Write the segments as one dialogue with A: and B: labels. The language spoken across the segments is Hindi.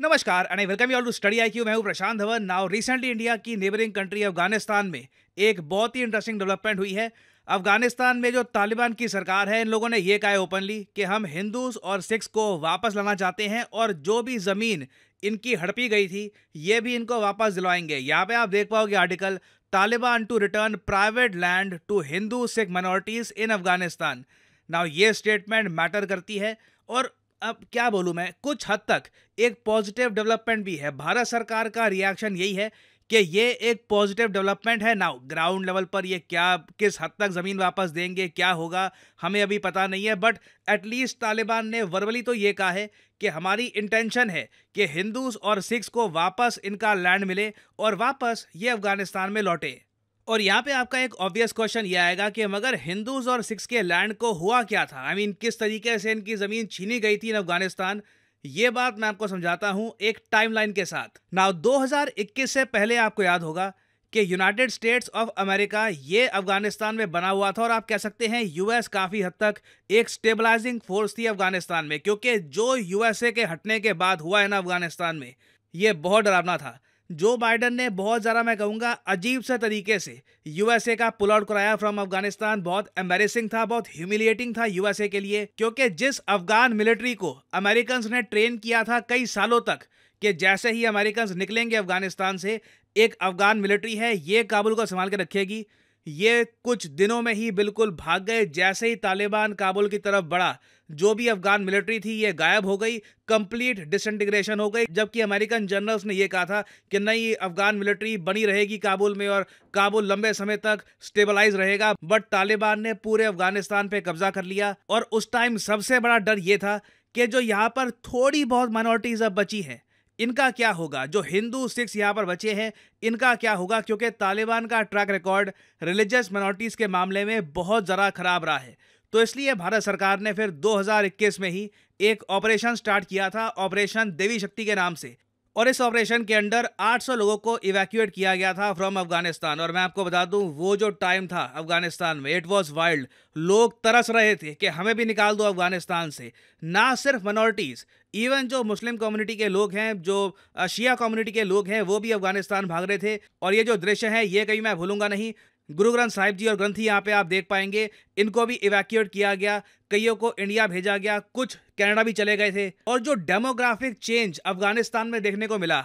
A: नमस्कार and I welcome you all to study IQ. मैं हूं Prashant Dhawan. Now recently India की नेबरिंग कंट्री अफगानिस्तान में एक बहुत ही इंटरेस्टिंग डेवलपमेंट हुई है। अफगानिस्तान में जो तालिबान की सरकार है, इन लोगों ने ये कहा है ओपनली कि हम हिंदूज और सिख्स को वापस लाना चाहते हैं और जो भी ज़मीन इनकी हड़पी गई थी ये भी इनको वापस दिलवाएंगे। यहाँ पे आप देख पाओगे article, Taliban to return private land to Hindu Sikh minorities in Afghanistan. Now ये स्टेटमेंट मैटर करती है और अब क्या बोलूं मैं, कुछ हद तक एक पॉजिटिव डेवलपमेंट भी है। भारत सरकार का रिएक्शन यही है कि ये एक पॉजिटिव डेवलपमेंट है। नाउ ग्राउंड लेवल पर ये क्या, किस हद तक ज़मीन वापस देंगे, क्या होगा, हमें अभी पता नहीं है। बट एटलीस्ट तालिबान ने वर्बली तो ये कहा है कि हमारी इंटेंशन है कि हिंदूज और सिख्स को वापस इनका लैंड मिले और वापस ये अफगानिस्तान में लौटे। और यहाँ पे आपका एक ऑब्वियस क्वेश्चन ये आएगा कि मगर हिंदूज और सिख्स के लैंड को हुआ क्या था। आई मीन किस तरीके से इनकी ज़मीन छीनी गई थी इन अफगानिस्तान। ये बात मैं आपको समझाता हूँ एक टाइमलाइन के साथ। नाउ 2021 से पहले आपको याद होगा कि यूनाइटेड स्टेट्स ऑफ अमेरिका ये अफगानिस्तान में बना हुआ था और आप कह सकते हैं यूएस काफ़ी हद तक एक स्टेबलाइजिंग फोर्स थी अफगानिस्तान में, क्योंकि जो यूएसए के हटने के बाद हुआ है ना अफगानिस्तान में, ये बहुत डरावना था। जो बाइडन ने बहुत ज़्यादा, मैं कहूँगा, अजीब से तरीके से यूएसए का पुल आउट कराया फ्रॉम अफगानिस्तान। बहुत एम्बेरेसिंग था, बहुत ह्यूमिलिएटिंग था यूएसए के लिए, क्योंकि जिस अफगान मिलिट्री को अमेरिकन ने ट्रेन किया था कई सालों तक कि जैसे ही अमेरिकन निकलेंगे अफगानिस्तान से, एक अफगान मिलिट्री है ये काबुल को संभाल के रखेगी, ये कुछ दिनों में ही बिल्कुल भाग गए। जैसे ही तालिबान काबुल की तरफ बढ़ा, जो भी अफगान मिलिट्री थी ये गायब हो गई, कंप्लीट डिसइंटीग्रेशन हो गई। जबकि अमेरिकन जनरल्स ने ये कहा था कि नहीं, अफगान मिलिट्री बनी रहेगी काबुल में और काबुल लंबे समय तक स्टेबलाइज रहेगा। बट तालिबान ने पूरे अफगानिस्तान पे कब्जा कर लिया और उस टाइम सबसे बड़ा डर ये था कि जो यहाँ पर थोड़ी बहुत माइनॉरिटीज अब बची हैं, इनका क्या होगा। जो हिंदू सिख्स यहाँ पर बचे हैं, इनका क्या होगा, क्योंकि तालिबान का ट्रैक रिकॉर्ड रिलीजियस माइनॉरिटीज़ के मामले में बहुत ज़्यादा खराब रहा है। तो इसलिए भारत सरकार ने फिर 2021 में ही एक ऑपरेशन स्टार्ट किया था, ऑपरेशन देवी शक्ति के नाम से। और इस ऑपरेशन के अंडर 800 लोगों को इवैक्यूएट किया गया था फ्रॉम अफगानिस्तान। और मैं आपको बता दूं, वो जो टाइम था अफगानिस्तान में, इट वाज वाइल्ड। लोग तरस रहे थे कि हमें भी निकाल दो अफगानिस्तान से। ना सिर्फ माइनॉरिटीज़, इवन जो मुस्लिम कम्युनिटी के लोग हैं, जो शिया कम्युनिटी के लोग हैं, वो भी अफगानिस्तान भाग रहे थे। और ये जो दृश्य है ये कभी मैं भूलूंगा नहीं। गुरु ग्रंथ साहिब जी और ग्रंथी यहाँ पे आप देख पाएंगे, इनको भी इवैक्यूएट किया गया, कईयों को इंडिया भेजा गया, कुछ कनाडा भी चले गए थे। और जो डेमोग्राफिक चेंज अफगानिस्तान में देखने को मिला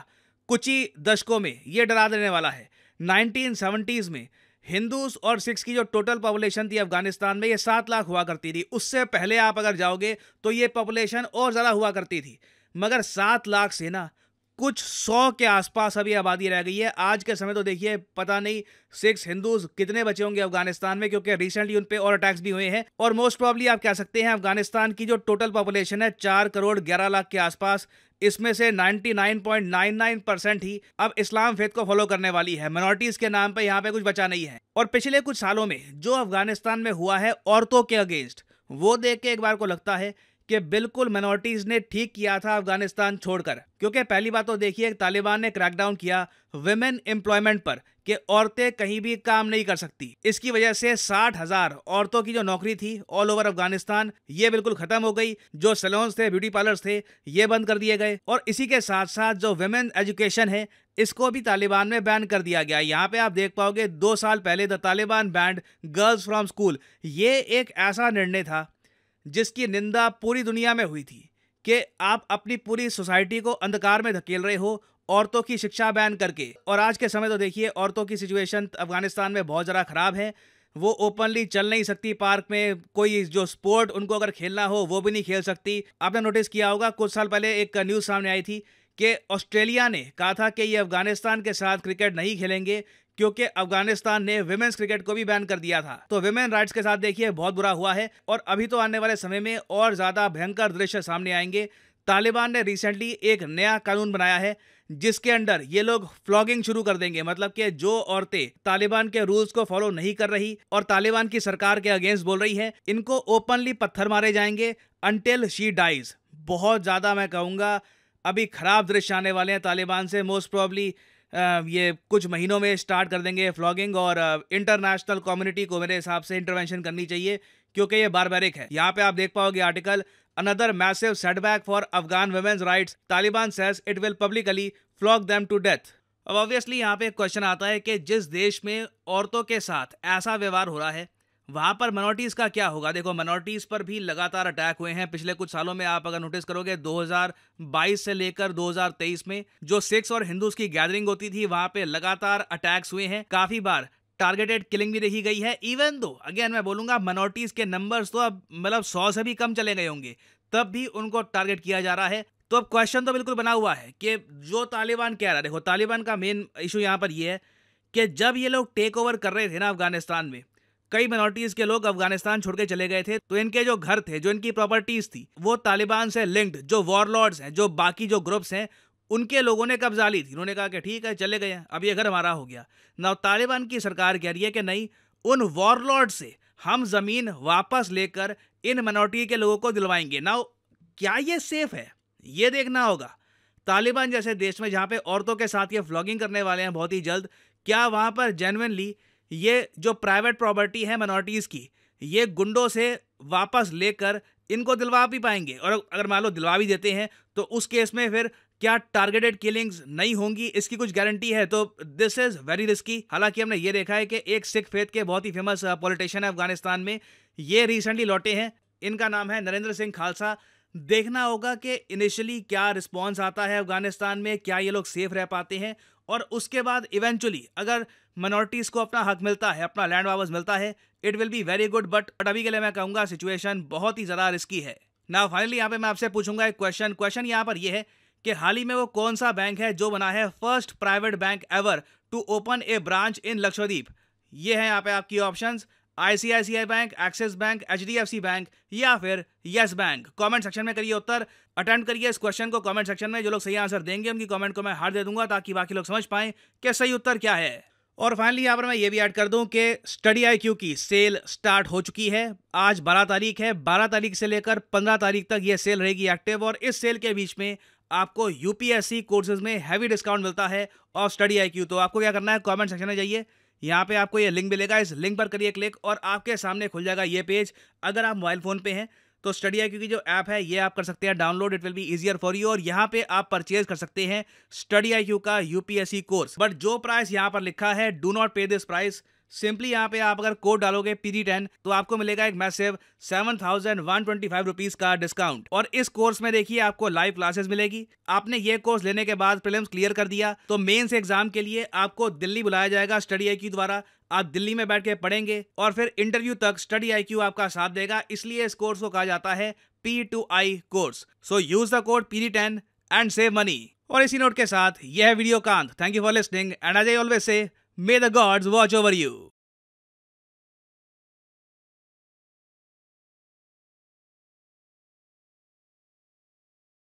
A: कुछ ही दशकों में, ये डरा देने वाला है। 1970s में हिंदूज और सिख्स की जो टोटल पॉपुलेशन थी अफगानिस्तान में, ये 7 लाख हुआ करती थी। उससे पहले आप अगर जाओगे तो ये पॉपुलेशन और ज़्यादा हुआ करती थी। मगर 7 लाख से ना कुछ 100 के आसपास अभी आबादी रह गई है। आज के समय तो देखिए पता नहीं सिख्स हिंदूज कितने बचे होंगे अफगानिस्तान में, क्योंकि रिसेंटली उन पे और अटैक्स भी हुए हैं। और मोस्ट प्रॉब्ली आप कह सकते हैं अफगानिस्तान की जो टोटल पॉपुलेशन है 4 करोड़ 11 लाख के आसपास, इसमें से 99.99% ही अब इस्लाम फेथ को फॉलो करने वाली है। माइनॉरिटीज के नाम पे यहाँ पे कुछ बचा नहीं है। और पिछले कुछ सालों में जो अफगानिस्तान में हुआ है औरतों के अगेंस्ट, वो देख के एक बार को लगता है कि बिल्कुल माइनॉरिटीज ने ठीक किया था अफगानिस्तान छोड़कर। क्योंकि पहली बात तो देखिए, तालिबान ने क्रैकडाउन किया विमेन एम्प्लॉयमेंट पर कि औरतें कहीं भी काम नहीं कर सकती। इसकी वजह से 60,000 औरतों की जो नौकरी थी ऑल ओवर अफगानिस्तान, ये बिल्कुल खत्म हो गई। जो सैलून्स थे, ब्यूटी पार्लर्स थे, ये बंद कर दिए गए। और इसी के साथ साथ जो विमेन एजुकेशन है, इसको भी तालिबान में बैन कर दिया गया। यहाँ पे आप देख पाओगे 2 साल पहले the Taliban band girls from school. ये एक ऐसा निर्णय था जिसकी निंदा पूरी दुनिया में हुई थी कि आप अपनी पूरी सोसाइटी को अंधकार में धकेल रहे हो औरतों की शिक्षा बैन करके। और आज के समय तो देखिए औरतों की सिचुएशन अफगानिस्तान में बहुत ज़्यादा ख़राब है। वो ओपनली चल नहीं सकती पार्क में, कोई जो स्पोर्ट उनको अगर खेलना हो वो भी नहीं खेल सकती। आपने नोटिस किया होगा, कुछ साल पहले एक न्यूज़ सामने आई थी कि ऑस्ट्रेलिया ने कहा था कि ये अफगानिस्तान के साथ क्रिकेट नहीं खेलेंगे क्योंकि अफगानिस्तान ने विमेंस क्रिकेट को भी बैन कर दिया था। तो विमेन राइट्स के साथ देखिए बहुत बुरा हुआ है। और अभी तो आने वाले समय में और ज़्यादा भयंकर दृश्य सामने आएंगे। तालिबान ने रिसेंटली एक नया कानून बनाया है जिसके अंडर ये लोग फ्लॉगिंग शुरू कर देंगे। मतलब कि जो औरतें तालिबान के रूल्स को फॉलो नहीं कर रही और तालिबान की सरकार के अगेंस्ट बोल रही है, इनको ओपनली पत्थर मारे जाएंगे अंटिल शी डाइज। बहुत ज़्यादा, मैं कहूँगा, अभी खराब दृश्य आने वाले हैं तालिबान से। मोस्ट प्रॉब्ली ये कुछ महीनों में स्टार्ट कर देंगे फ्लॉगिंग। और इंटरनेशनल कम्युनिटी को मेरे हिसाब से इंटरवेंशन करनी चाहिए क्योंकि ये बारबैरिक है। यहाँ पे आप देख पाओगे article, another massive setback for Afghan women's rights. Taliban says it will publicly flog them to death. अब ऑब्वियसली यहाँ पे एक क्वेश्चन आता है कि जिस देश में औरतों के साथ ऐसा व्यवहार हो रहा है वहां पर मिनोरिटीज का क्या होगा। देखो, मिनोरिटीज पर भी लगातार अटैक हुए हैं पिछले कुछ सालों में। आप अगर नोटिस करोगे 2022 से लेकर 2023 में जो सिख्स और हिंदूज की गैदरिंग होती थी वहां पे लगातार अटैक्स हुए हैं। काफी बार टारगेटेड किलिंग भी देखी गई है। इवन दो अगेन मैं बोलूंगा मिनोरिटीज के नंबर्स तो अब मतलब 100 से भी कम चले गए होंगे, तब भी उनको टारगेट किया जा रहा है। तो अब क्वेश्चन तो बिल्कुल बना हुआ है कि जो तालिबान कह रहा है, देखो तालिबान का मेन इशू यहाँ पर यह है कि जब ये लोग टेक ओवर कर रहे थे ना अफगानिस्तान में, कई मिनोरिटीज के लोग अफगानिस्तान छोड़ के चले गए थे, तो इनके जो घर थे, जो इनकी प्रॉपर्टीज थी, वो तालिबान से लिंक्ड जो वॉरलॉर्ड्स हैं, जो बाकी जो ग्रुप्स हैं, उनके लोगों ने कब्जा ली थी। उन्होंने कहा कि ठीक है चले गए, अब ये घर हमारा हो गया। नाउ तालिबान की सरकार कह रही है कि नहीं, उन वॉरलॉर्ड से हम जमीन वापस लेकर इन मिनोरिटी के लोगों को दिलवाएंगे। नाउ क्या ये सेफ है, ये देखना होगा। तालिबान जैसे देश में जहां पे औरतों के साथ ये फ्लॉगिंग करने वाले हैं बहुत ही जल्द, क्या वहां पर जेन्युइनली ये जो प्राइवेट प्रॉपर्टी है मिनोरिटीज की, ये गुंडों से वापस लेकर इनको दिलवा भी पाएंगे? और अगर मान लो दिलवा भी देते हैं तो उस केस में फिर क्या टारगेटेड किलिंग्स नहीं होंगी, इसकी कुछ गारंटी है? तो दिस इज वेरी रिस्की। हालांकि हमने ये देखा है कि एक सिख फेथ के बहुत ही फेमस पॉलिटिशियन है अफगानिस्तान में, ये रिसेंटली लौटे हैं। इनका नाम है नरेंद्र सिंह खालसा। देखना होगा कि इनिशियली क्या रिस्पॉन्स आता है अफगानिस्तान में, क्या ये लोग सेफ रह पाते हैं, और उसके बाद इवेंचुअली अगर मिनोरिटीज को अपना हक मिलता है, अपना लैंड वापस मिलता है, it will be very good. But अभी के लिए मैं कहूंगा सिचुएशन बहुत ही ज़्यादा रिस्की है। नाउ फाइनली यहाँ पे मैं आपसे पूछूंगा एक क्वेश्चन यहाँ पर यह है कि हाल ही में वो कौन सा बैंक है जो बना है first private bank ever to open a branch in Lakshadweep? ये है यहाँ पे आपकी options, ICICI bank, Axis bank, HDFC bank या फिर यस बैंक। कमेंट सेक्शन में करिए उत्तर, अटेम्प्ट करिए इस क्वेश्चन को कमेंट सेक्शन में। जो लोग सही आंसर देंगे उनकी कमेंट को मैं हार्ट दे दूंगा ताकि बाकी लोग समझ पाएं कि सही उत्तर क्या है। और फाइनली यहाँ पर मैं ये भी ऐड कर दूं कि स्टडी IQ की सेल स्टार्ट हो चुकी है। आज 12 तारीख है, 12 तारीख से लेकर 15 तारीख तक ये सेल रहेगी एक्टिव, और इस सेल के बीच में आपको UPSC कोर्सेज में हैवी डिस्काउंट मिलता है और स्टडी IQ। तो आपको क्या करना है, कमेंट सेक्शन में जाइए, यहाँ पे आपको ये लिंक मिलेगा, इस लिंक पर करिए क्लिक और आपके सामने खुल जाएगा ये पेज। अगर आप मोबाइल फोन पे हैं तो स्टडी IQ की जो ऐप है ये आप कर सकते हैं download, it will be easier for you, और यहाँ पे आप परचेज कर सकते हैं स्टडी IQ का UPSC कोर्स। बट जो प्राइस यहाँ पर लिखा है, डू नॉट पे दिस प्राइस। सिंपली यहाँ पे आप अगर कोड डालोगे PD10 तो आपको मिलेगा एक मैसिव 7,125 रुपीज का डिस्काउंट। और इस कोर्स में देखिए आपको लाइव क्लासेस मिलेगी। आपने ये कोर्स लेने के बाद प्रीलिम्स क्लियर कर दिया तो मेंस एग्जाम के लिए आपको दिल्ली बुलाया जाएगा स्टडी IQ द्वारा। आप दिल्ली में बैठ के पढ़ेंगे और फिर इंटरव्यू तक स्टडी IQ आपका साथ देगा, इसलिए इस कोर्स को कहा जाता है P2I course. So use the code PD10 and save money. और इसी नोट के साथ यह वीडियो का अंत। Thank you for listening and as I always say, May the gods watch over you.